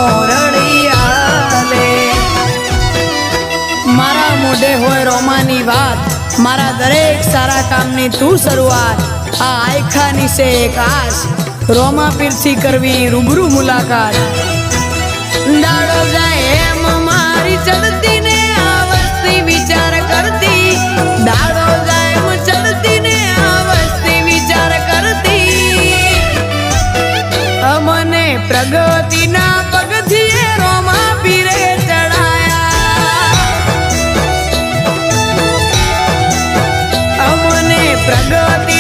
મોરડિયાલે મારા મોઢે હોય રોમાની વાત, મારા દરેક સારા કામની તું શરૂઆત। આ આયખાની છે એક આશ, રોમા પીરથી કરવી રૂબરૂ મુલાકાત। દાડો જાય એમ મારી ચડતી ને આ વસ્તી વિચાર કરતી, દાડો જાય એમ ચડતી ને આ વસ્તી વિચાર કરતી। અમને પ્રગતિના પગથિયે રોમા પીરે ચડાયા, અમને પ્રગતિ